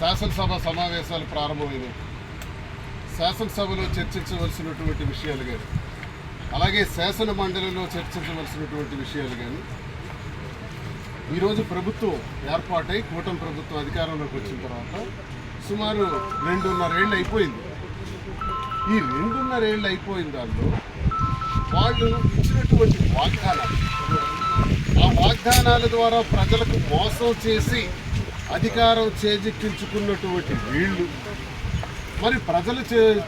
శాసనసభ సమావేశాలు ప్రారంభమైనవి. శాసనసభలో చర్చించవలసినటువంటి విషయాలు కానీ, అలాగే శాసన మండలిలో చర్చించవలసినటువంటి విషయాలు కానీ, ఈరోజు ప్రభుత్వం ఏర్పాటై కూటమి ప్రభుత్వం అధికారంలోకి వచ్చిన తర్వాత సుమారు 2.5 ఏళ్ళు అయిపోయింది. ఈ 2.5 ఏళ్ళు అయిపోయిన దానిలో వాళ్ళు ఇచ్చినటువంటి వాగ్దానాలు, ఆ వాగ్దానాల ద్వారా ప్రజలకు మోసం చేసి అధికారం చేజిక్కించుకున్నటువంటి వీళ్ళు మరి ప్రజలు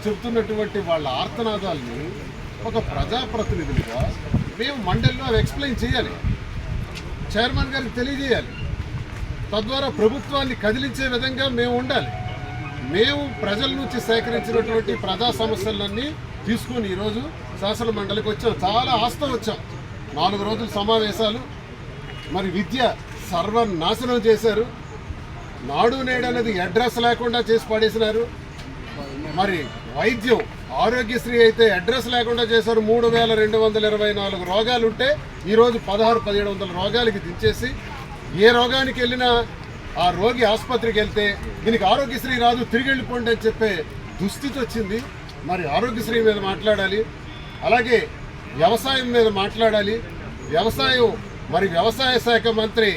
చెబుతున్నటువంటి వాళ్ళ ఆర్తనాదాలని ఒక ప్రజాప్రతినిధులుగా మేము మండలిలో అవి ఎక్స్ప్లెయిన్ చేయాలి, చైర్మన్ గారికి తెలియజేయాలి. తద్వారా ప్రభుత్వాన్ని కదిలించే విధంగా మేము ఉండాలి. మేము ప్రజల నుంచి సేకరించినటువంటి ప్రజా సమస్యలన్నీ తీసుకొని ఈరోజు శాసన మండలికి వచ్చాం. చాలా ఆస్తం వచ్చాం. 4 రోజుల సమావేశాలు. మరి విద్య సర్వనాశనం చేశారు. నాడు నేడు అనేది అడ్రస్ లేకుండా చేసి పడేసినారు. మరి వైద్యం ఆరోగ్యశ్రీ అయితే అడ్రస్ లేకుండా చేశారు. 3224 రోగాలు ఉంటే ఈరోజు 1600-1700 రోగాలకి దించేసి ఏ రోగానికి వెళ్ళినా ఆ రోగి ఆసుపత్రికి వెళ్తే దీనికి ఆరోగ్యశ్రీ రాదు, తిరిగి వెళ్ళిపోండి అని చెప్పే దుస్థితి వచ్చింది. మరి ఆరోగ్యశ్రీ మీద మాట్లాడాలి, అలాగే వ్యవసాయం మీద మాట్లాడాలి. వ్యవసాయ శాఖ మంత్రి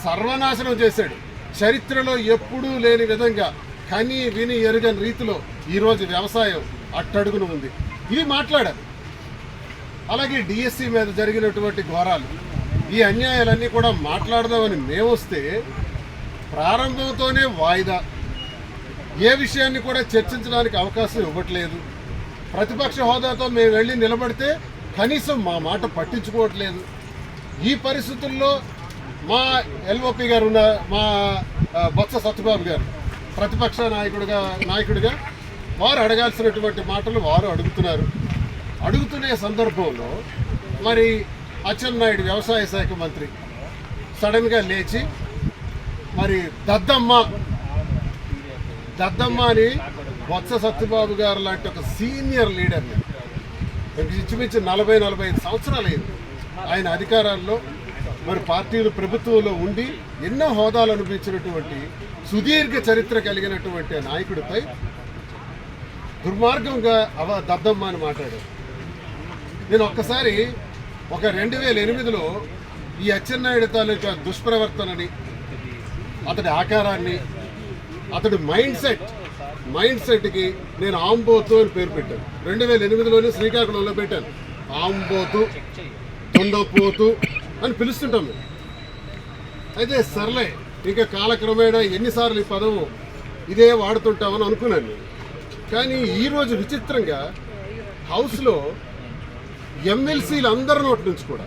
సర్వనాశనం చేశాడు. చరిత్రలో ఎప్పుడూ లేని విధంగా కని విని ఎరుగని రీతిలో ఈరోజు వ్యవసాయం అట్టడుగున ఉంది. ఇవి మాట్లాడాలి. అలాగే డిఎస్సి మీద జరిగినటువంటి ఘోరాలు, ఈ అన్యాయాలన్నీ కూడా మాట్లాడదామని మేము వస్తే ప్రారంభంతోనే వాయిదా, ఏ విషయాన్ని కూడా చర్చించడానికి అవకాశం ఇవ్వట్లేదు. ప్రతిపక్ష హోదాతో మేము వెళ్ళి నిలబడితే కనీసం మా మాట పట్టించుకోవట్లేదు. ఈ పరిస్థితుల్లో మా ఎల్ఓపి గారు ఉన్న మా బొత్స సత్యబాబు గారు ప్రతిపక్ష నాయకుడిగా వారు అడగాల్సినటువంటి మాటలు వారు అడుగుతున్నారు. అడుగుతునే సందర్భంలో మరి అచ్చెన్నాయుడు వ్యవసాయ శాఖ మంత్రి సడన్గా లేచి మరి దద్దమ్మ అని బొత్స సత్యబాబు గారు లాంటి ఒక సీనియర్ లీడర్ని, ఇంచుమించు 40-45 సంవత్సరాలు అయింది ఆయన అధికారాల్లో మరి పార్టీలు ప్రభుత్వంలో ఉండి ఎన్నో హోదాలు అనిపించినటువంటి సుదీర్ఘ చరిత్ర కలిగినటువంటి నాయకుడిపై దుర్మార్గంగా దద్దమ్మ అని మాట్లాడారు. నేను ఒక్కసారి 2008లో ఈ అచ్చెన్నాయుడు తాలూకా దుష్ప్రవర్తనని, అతడి ఆకారాన్ని, అతడి మైండ్ సెట్కి నేను ఆంబోతు అని పేరు పెట్టాను. 2008లోనే శ్రీకాకుళంలో పెట్టాను. ఆంబోతు, తొండపోతు అని పిలుస్తుంటాం మేము. అయితే సర్లే, ఇంకా కాలక్రమేణా ఎన్నిసార్లు ఈ పదం ఇదే వాడుతుంటామని అనుకున్నాను నేను. కానీ ఈరోజు విచిత్రంగా హౌస్లో ఎమ్మెల్సీలు అందరి నోటి నుంచి కూడా,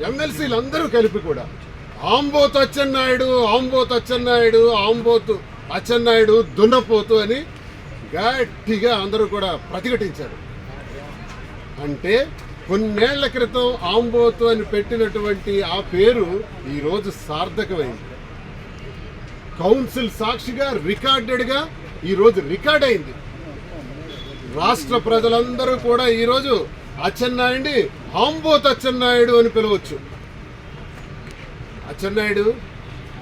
ఎమ్మెల్సీలు అందరూ కలిపి కూడా ఆంబోతు అచ్చెన్నాయుడు దున్నపోతు అని గట్టిగా అందరూ కూడా ప్రతిఘటించారు. అంటే కొన్నేళ్ల క్రితం ఆంబోతు అని పెట్టినటువంటి ఆ పేరు ఈరోజు సార్థకమైంది. కౌన్సిల్ సాక్షిగా రికార్డెడ్గా ఈరోజు రికార్డ్ అయింది. రాష్ట్ర ప్రజలందరూ కూడా ఈరోజు అచ్చెన్నాయుడిని ఆంబోతు అచ్చెన్నాయుడు అని పిలవచ్చు. అచ్చెన్నాయుడు,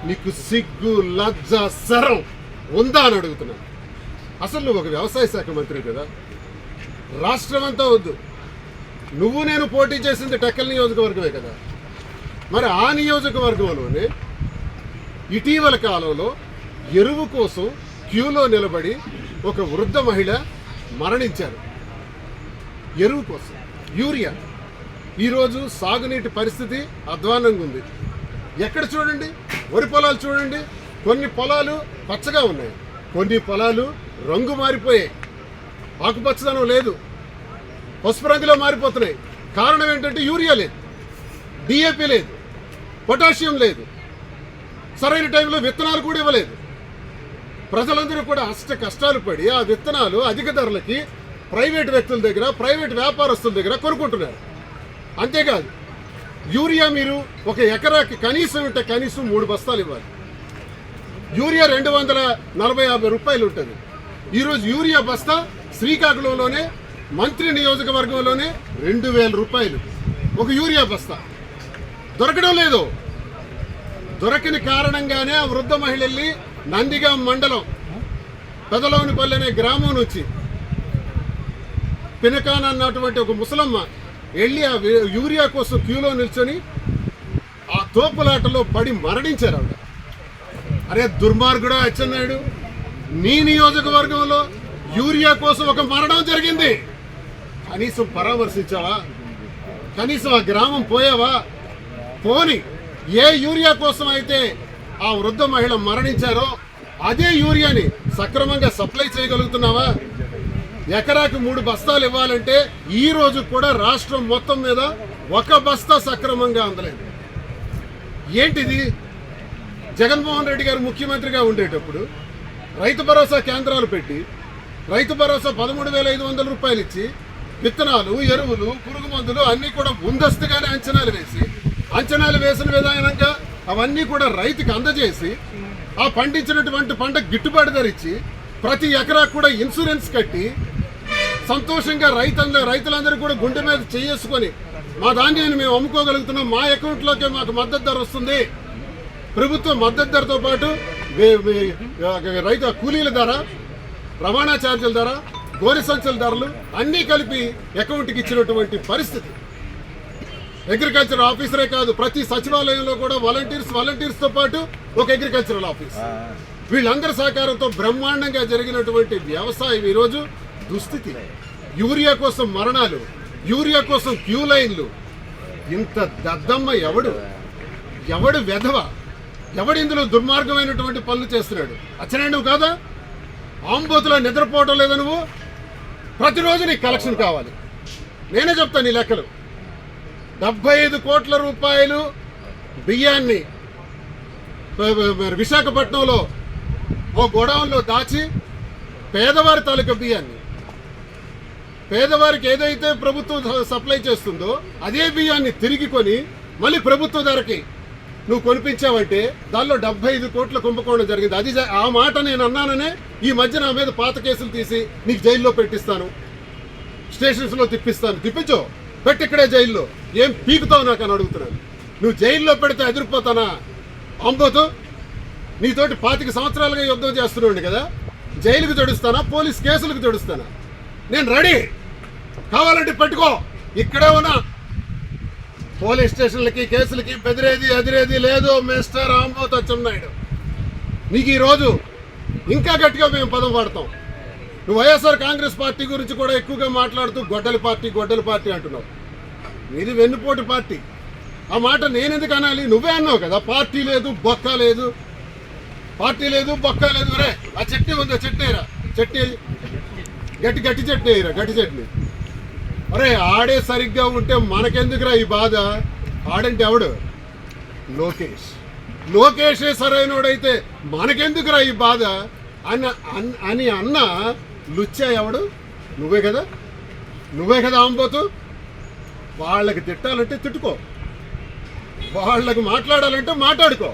నీకు సిగ్గు, లజ్జ, శరం ఉందా అని అడుగుతున్నాను. అసలు నువ్వు ఒక వ్యవసాయ శాఖ మంత్రి కదా, రాష్ట్రం అంతా వద్దు, నువ్వు నేను పోటీ చేసింది టెక్కల్ నియోజకవర్గమే కదా. మరి ఆ నియోజకవర్గంలోనే ఇటీవల కాలంలో ఎరువు కోసం క్యూలో నిలబడి ఒక వృద్ధ మహిళ మరణించారు. ఎరువు కోసం, యూరియా. ఈరోజు సాగునీటి పరిస్థితి అధ్వానంగా ఉంది. ఎక్కడ చూడండి, వరి పొలాలు చూడండి, కొన్ని పొలాలు పచ్చగా ఉన్నాయి, కొన్ని పొలాలు రంగు మారిపోయాయి, ఆకుపచ్చదనం లేదు, పసుపు రంగులో మారిపోతున్నాయి. కారణం ఏంటంటే యూరియా లేదు, డిఏపి లేదు, పొటాషియం లేదు, సరైన టైంలో విత్తనాలు కూడా ఇవ్వలేదు. ప్రజలందరూ కూడా అష్ట కష్టాలు పడి ఆ విత్తనాలు అధిక ధరలకి ప్రైవేట్ వ్యక్తుల దగ్గర, ప్రైవేట్ వ్యాపారస్తుల దగ్గర కొనుక్కుంటున్నారు. అంతేకాదు, యూరియా మీరు ఒక ఎకరాకి కనీసం 3 బస్తాలు ఇవ్వాలి. యూరియా 240-50 రూపాయలు ఉంటుంది. ఈరోజు యూరియా బస్తా శ్రీకాకుళంలోనే మంత్రి నియోజకవర్గంలోనే 2000 రూపాయలు ఒక యూరియా బస్తా. దొరకడం లేదు. దొరకని కారణంగానే ఆ వృద్ధ మహిళల్ని నందిగాం మండలం పెదలోనిపల్లి అనే గ్రామం నుంచి పినకాన్ అన్నటువంటి ఒక ముసలమ్మ వెళ్ళి ఆ యూరియా కోసం క్యూలో నిల్చొని ఆ తోపులాటలో పడి మరణించారు ఆవిడ. అరే దుర్మార్గుడా అచ్చెన్నాయుడు, నీ నియోజకవర్గంలో యూరియా కోసం ఒక మరణం జరిగింది, కనీసం పరామర్శించావా? కనీసం ఆ గ్రామం పోయావా? పోని ఏ యూరియా కోసం అయితే ఆ వృద్ధ మహిళ మరణించారో అదే యూరియాని సక్రమంగా సప్లై చేయగలుగుతున్నావా? ఎకరాకి 3 బస్తాలు ఇవ్వాలంటే ఈ రోజు కూడా రాష్ట్రం మొత్తం మీద 1 బస్తా సక్రమంగా అందలేదు. ఏంటిది? జగన్మోహన్ రెడ్డి గారు ముఖ్యమంత్రిగా ఉండేటప్పుడు రైతు భరోసా కేంద్రాలు పెట్టి రైతు భరోసా 13,500 రూపాయలు ఇచ్చి విత్తనాలు, ఎరువులు, పురుగు మందులు అన్నీ కూడా ముందస్తుగానే అంచనాలు వేసిన విధానంగా అవన్నీ కూడా రైతుకి అందజేసి ఆ పండించినటువంటి పంట గిట్టుబాటు ధర ఇచ్చి ప్రతి ఎకరా కూడా ఇన్సూరెన్స్ కట్టి సంతోషంగా రైతులందరూ కూడా గుండె మీద చేసుకొని మా ధాన్యాన్ని మేము అమ్ముకోగలుగుతున్నాం, మా అకౌంట్లోకే మాకు మద్దతు ధర వస్తుంది, ప్రభుత్వం మద్దతు ధరతో పాటు రైతు కూలీల ధర, రవాణా ఛార్జీల ధర, గోనె సంచుల ధరలు అన్నీ కలిపి అకౌంట్కి ఇచ్చినటువంటి పరిస్థితి. అగ్రికల్చర్ ఆఫీసరే కాదు, ప్రతి సచివాలయంలో కూడా వాలంటీర్స్తో పాటు ఒక అగ్రికల్చరల్ ఆఫీస్, వీళ్ళందరి సహకారంతో బ్రహ్మాండంగా జరిగినటువంటి వ్యవసాయం ఈరోజు దుస్థితి. యూరియా కోసం మరణాలు, యూరియా కోసం క్యూ లైన్లు. ఇంత దద్దమ్మ ఎవడు వెధవ, ఎవడు ఇందులో దుర్మార్గమైనటువంటి పనులు చేస్తున్నాడు? అచ్చనాయుడు నువ్వు కాదా? ఆంబోతులో నిద్రపోవటం లేదా నువ్వు? ప్రతిరోజు నీకు కలెక్షన్ కావాలి. నేనే చెప్తాను నీ లెక్కలు. 75 కోట్ల రూపాయలు బియ్యాన్ని విశాఖపట్నంలో ఓ గోడౌన్లో దాచి పేదవారి తాలూకా బియ్యాన్ని, పేదవారికి ఏదైతే ప్రభుత్వం సప్లై చేస్తుందో అదే బియ్యాన్ని తిరిగి కొని మళ్ళీ ప్రభుత్వ ధరకి నువ్వు కొనిపించావంటే దానిలో 75 కోట్ల కుంభకోణం జరిగింది. అది ఆ మాట నేను అన్నాననే ఈ మధ్య నా మీద పాత కేసులు తీసి నీకు జైల్లో పెట్టిస్తాను, స్టేషన్స్లో తిప్పించో, పెట్టి ఇక్కడే జైల్లో. ఏం పీకుతావు నాకు అని అడుగుతున్నాను. నువ్వు జైల్లో పెడితే ఎదిరిపోతానా? అంబోతు నీతోటి 25 సంవత్సరాలుగా యుద్ధం చేస్తున్నాడు కదా, జైలుకు జడుస్తానా, పోలీస్ కేసులకు జడుస్తానా? నేను రెడీ, కావాలంటే పెట్టుకో. ఇక్కడే ఉన్నా, పోలీస్ స్టేషన్లకి కేసులకి అదిరేది లేదు మిస్టర్ ఆంబోతు అచ్చెన్నాయుడు. నీకు ఈరోజు ఇంకా గట్టిగా మేము పదం వాడతాం. నువ్వు వైఎస్ఆర్ కాంగ్రెస్ పార్టీ గురించి కూడా ఎక్కువగా మాట్లాడుతూ గొడ్డలి పార్టీ అంటున్నావు. ఇది వెన్నుపోటు పార్టీ. ఆ మాట నేను ఎందుకు అనాలి? నువ్వే అన్నావు కదా, పార్టీ లేదు బొక్క లేదు. రే ఆ చట్నీ ఉందా? చట్నీరా, చట్నీ గట్టి చట్నీ. అరే ఆడే సరిగ్గా ఉంటే మనకెందుకురా ఈ బాధ? ఆడంటే ఎవడు? లోకేషే సరైనోడైతే మనకెందుకురా ఈ బాధ అని అన్న లుచ్చా ఎవడు? నువ్వే కదా ఆంబోతు. వాళ్ళకి తిట్టాలంటే తిట్టుకో, వాళ్ళకి మాట్లాడాలంటే మాట్లాడుకో.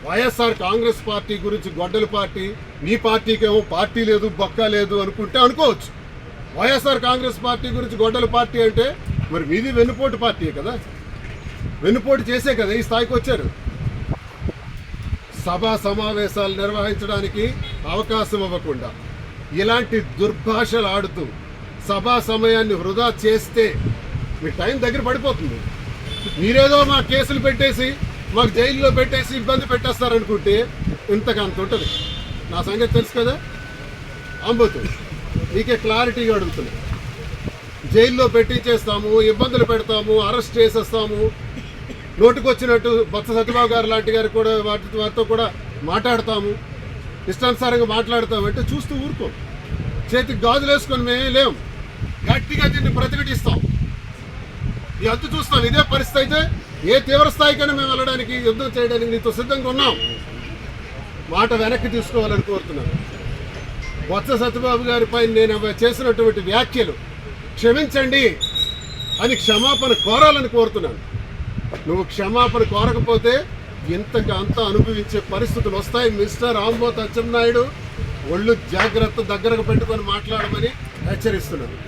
వైఎస్ఆర్ కాంగ్రెస్ పార్టీ గురించి గొడ్డలి పార్టీ, నీ పార్టీకేమో పార్టీ లేదు బొక్క లేదు అనుకుంటే అనుకోవచ్చు. వైఎస్ఆర్ కాంగ్రెస్ పార్టీ గురించి గొడ్డలి పార్టీ అంటే మరి మీది వెన్నుపోటు పార్టీ కదా, వెన్నుపోటు చేసే కదా ఈ స్థాయికి వచ్చారు. సభా సమావేశాలు నిర్వహించడానికి అవకాశం ఇవ్వకుండా ఇలాంటి దుర్భాషలు ఆడుతూ సభా సమయాన్ని వృధా చేస్తే మీ టైం దగ్గర పడిపోతుంది. మీరేదో మా కేసులు పెట్టేసి మాకు జైల్లో పెట్టేసి ఇబ్బంది పెట్టేస్తారనుకుంటే ఇంతకంత ఉంటుంది. నా సంగతి తెలుసు కదా అంబోతు, నీకే క్లారిటీగా అడుగుతున్నా. జైల్లో పెట్టించేస్తాము, ఇబ్బందులు పెడతాము, అరెస్ట్ చేసేస్తాము, నోటుకొచ్చినట్టు బొత్స సత్యబాబు గారు లాంటి గారు కూడా వారితో కూడా మాట్లాడతాము, ఇష్టానుసారంగా మాట్లాడతామంటే చూస్తూ ఊరుకో. చేతికి గాజులు వేసుకొని మేమే లేం, గట్టిగా దీన్ని ప్రతిఘటిస్తాం. ఈ అంతు చూస్తాం. ఇదే పరిస్థితి అయితే ఏ తీవ్ర స్థాయికైనా మేము వెళ్ళడానికి, యుద్ధం చేయడానికి నీతో సిద్ధంగా ఉన్నాం. మాట వెనక్కి తీసుకోవాలని కోరుతున్నాను. బొత్స సత్యబాబు గారిపై నేను చేసినటువంటి వ్యాఖ్యలు క్షమించండి అని క్షమాపణ కోరాలని కోరుతున్నాను. నువ్వు క్షమాపణ కోరకపోతే ఇంతకు అంతా అనుభవించే పరిస్థితులు వస్తాయి. మిస్టర్ ఆంబోతు అచ్చెన్నాయుడు, ఒళ్ళు జాగ్రత్త దగ్గరకు పెట్టుకొని మాట్లాడమని హెచ్చరిస్తున్నాను.